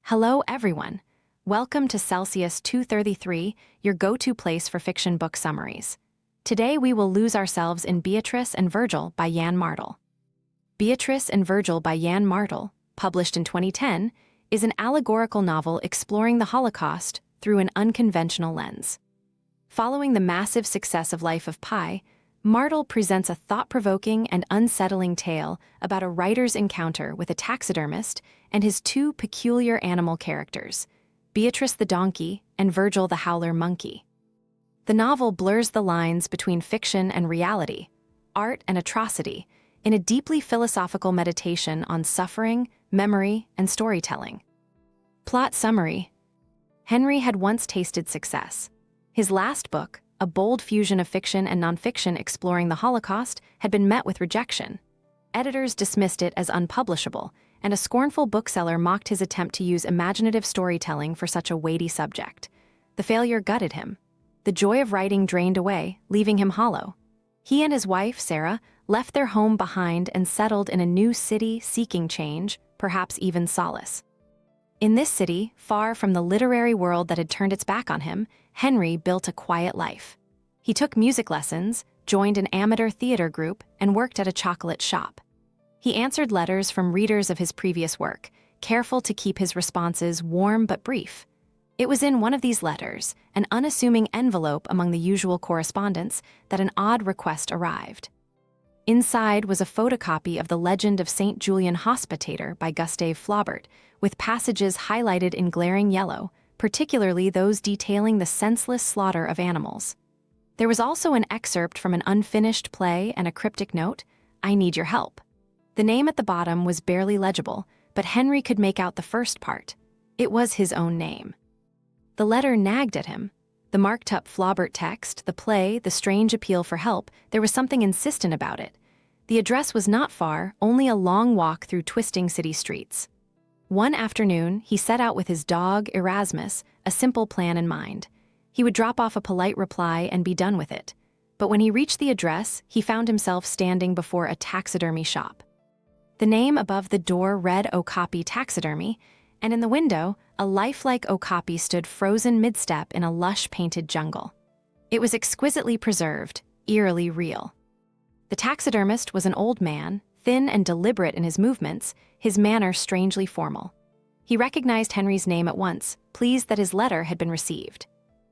Hello, everyone. Welcome to Celsius 233, your go-to place for fiction book summaries. Today we will lose ourselves in Beatrice and Virgil by Yann Martel. Beatrice and Virgil by Yann Martel, published in 2010, is an allegorical novel exploring the Holocaust through an unconventional lens. Following the massive success of Life of Pi, Martel presents a thought-provoking and unsettling tale about a writer's encounter with a taxidermist and his two peculiar animal characters, Beatrice the donkey and Virgil the howler monkey. The novel blurs the lines between fiction and reality, art and atrocity, in a deeply philosophical meditation on suffering, memory, and storytelling. Plot summary: Henry had once tasted success. His last book, a bold fusion of fiction and nonfiction exploring the Holocaust, had been met with rejection. Editors dismissed it as unpublishable, and a scornful bookseller mocked his attempt to use imaginative storytelling for such a weighty subject. The failure gutted him. The joy of writing drained away, leaving him hollow. He and his wife, Sarah, left their home behind and settled in a new city seeking change, perhaps even solace. In this city, far from the literary world that had turned its back on him, Henry built a quiet life. He took music lessons, joined an amateur theater group, and worked at a chocolate shop. He answered letters from readers of his previous work, careful to keep his responses warm but brief. It was in one of these letters, an unassuming envelope among the usual correspondence, that an odd request arrived. Inside was a photocopy of The Legend of St. Julian Hospitaller by Gustave Flaubert, with passages highlighted in glaring yellow, particularly those detailing the senseless slaughter of animals. There was also an excerpt from an unfinished play and a cryptic note, "I need your help." The name at the bottom was barely legible, but Henry could make out the first part. It was his own name. The letter nagged at him. The marked-up Flaubert text, the play, the strange appeal for help, there was something insistent about it. The address was not far, only a long walk through twisting city streets. One afternoon, he set out with his dog, Erasmus, a simple plan in mind. He would drop off a polite reply and be done with it. But when he reached the address, he found himself standing before a taxidermy shop. The name above the door read Okapi Taxidermy, and in the window, a lifelike okapi stood frozen mid-step in a lush painted jungle. It was exquisitely preserved, eerily real. The taxidermist was an old man, thin and deliberate in his movements, his manner strangely formal. He recognized Henry's name at once, pleased that his letter had been received.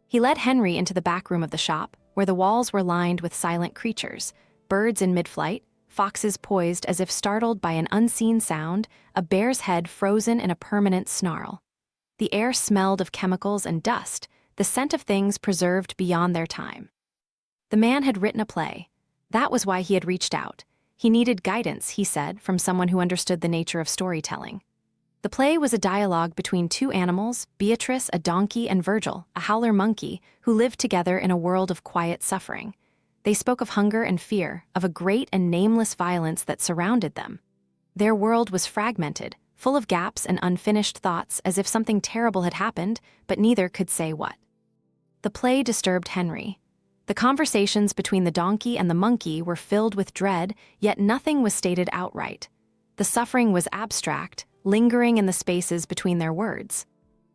He led Henry into the back room of the shop, where the walls were lined with silent creatures, birds in mid-flight, foxes poised as if startled by an unseen sound, a bear's head frozen in a permanent snarl. The air smelled of chemicals and dust, the scent of things preserved beyond their time. The man had written a play. That was why he had reached out. He needed guidance, he said, from someone who understood the nature of storytelling. The play was a dialogue between two animals, Beatrice, a donkey, and Virgil, a howler monkey, who lived together in a world of quiet suffering. They spoke of hunger and fear, of a great and nameless violence that surrounded them. Their world was fragmented, full of gaps and unfinished thoughts, as if something terrible had happened, but neither could say what. The play disturbed Henry. The conversations between the donkey and the monkey were filled with dread, yet nothing was stated outright. The suffering was abstract, lingering in the spaces between their words.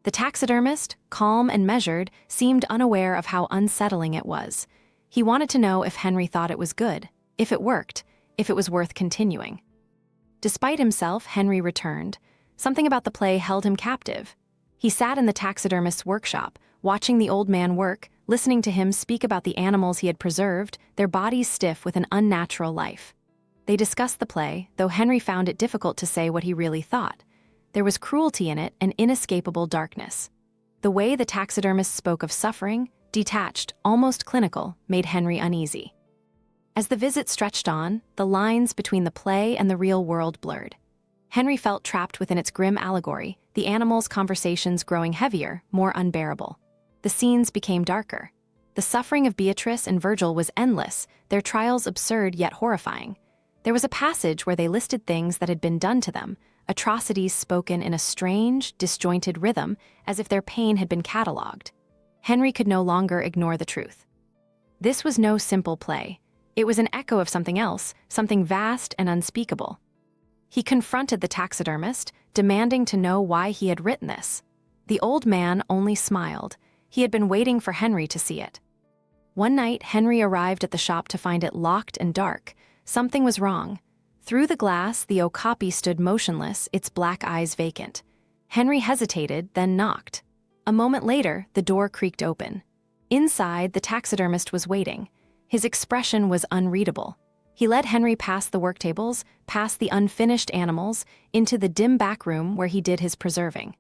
The taxidermist, calm and measured, seemed unaware of how unsettling it was. He wanted to know if Henry thought it was good, if it worked, if it was worth continuing. Despite himself, Henry returned. Something about the play held him captive. He sat in the taxidermist's workshop, watching the old man work, listening to him speak about the animals he had preserved, their bodies stiff with an unnatural life. They discussed the play, though Henry found it difficult to say what he really thought. There was cruelty in it and inescapable darkness. The way the taxidermist spoke of suffering, detached, almost clinical, made Henry uneasy. As the visit stretched on, the lines between the play and the real world blurred. Henry felt trapped within its grim allegory, the animals' conversations growing heavier, more unbearable. The scenes became darker. The suffering of Beatrice and Virgil was endless, their trials absurd yet horrifying. There was a passage where they listed things that had been done to them, atrocities spoken in a strange, disjointed rhythm, as if their pain had been catalogued. Henry could no longer ignore the truth. This was no simple play. It was an echo of something else, something vast and unspeakable. He confronted the taxidermist, demanding to know why he had written this. The old man only smiled. He had been waiting for Henry to see it. One night, Henry arrived at the shop to find it locked and dark. Something was wrong. Through the glass, the okapi stood motionless, its black eyes vacant. Henry hesitated, then knocked. A moment later, the door creaked open. Inside, the taxidermist was waiting. His expression was unreadable. He led Henry past the work tables, past the unfinished animals, into the dim back room where he did his preserving.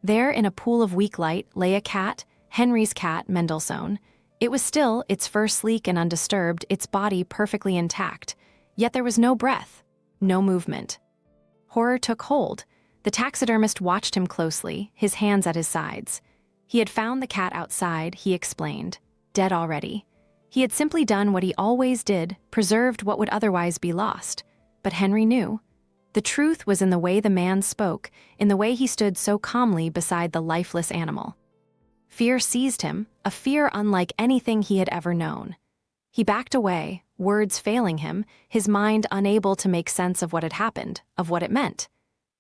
There, in a pool of weak light, lay a cat, Henry's cat, Mendelssohn. It was still, its fur sleek and undisturbed, its body perfectly intact. Yet there was no breath, no movement. Horror took hold. The taxidermist watched him closely, his hands at his sides. He had found the cat outside, he explained, dead already. He had simply done what he always did, preserved what would otherwise be lost. But Henry knew. The truth was in the way the man spoke, in the way he stood so calmly beside the lifeless animal. Fear seized him, a fear unlike anything he had ever known. He backed away, words failing him, his mind unable to make sense of what had happened, of what it meant.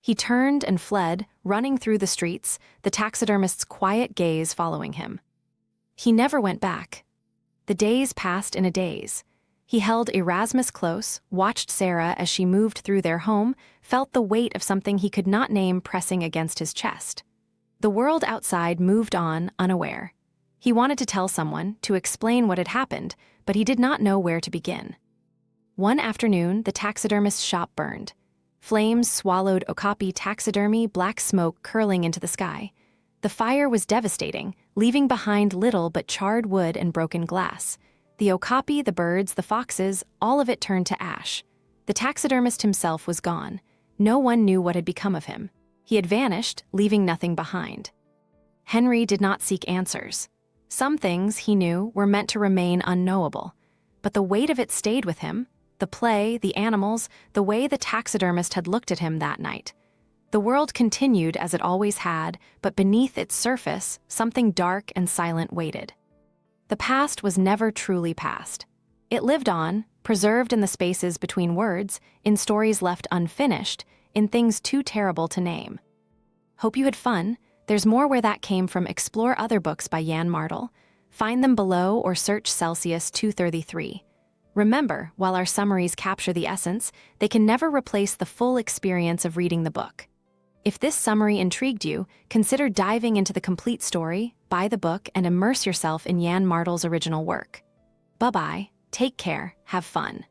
He turned and fled, running through the streets, the taxidermist's quiet gaze following him. He never went back. The days passed in a daze. He held Erasmus close, watched Sarah as she moved through their home, felt the weight of something he could not name pressing against his chest. The world outside moved on, unaware. He wanted to tell someone, to explain what had happened, but he did not know where to begin. One afternoon, the taxidermist's shop burned. Flames swallowed okapi taxidermy, black smoke curling into the sky. The fire was devastating, leaving behind little but charred wood and broken glass. The okapi, the birds, the foxes, all of it turned to ash. The taxidermist himself was gone. No one knew what had become of him. He had vanished, leaving nothing behind. Henry did not seek answers. Some things, he knew, were meant to remain unknowable. But the weight of it stayed with him. The play, the animals, the way the taxidermist had looked at him that night. The world continued as it always had, but beneath its surface, something dark and silent waited. The past was never truly past. It lived on, preserved in the spaces between words, in stories left unfinished, in things too terrible to name. Hope you had fun. There's more where that came from. Explore other books by Yann Martel. Find them below or search Celsius 233. Remember, while our summaries capture the essence, they can never replace the full experience of reading the book. If this summary intrigued you, consider diving into the complete story, buy the book, and immerse yourself in Yann Martel's original work. Bye-bye, take care, have fun.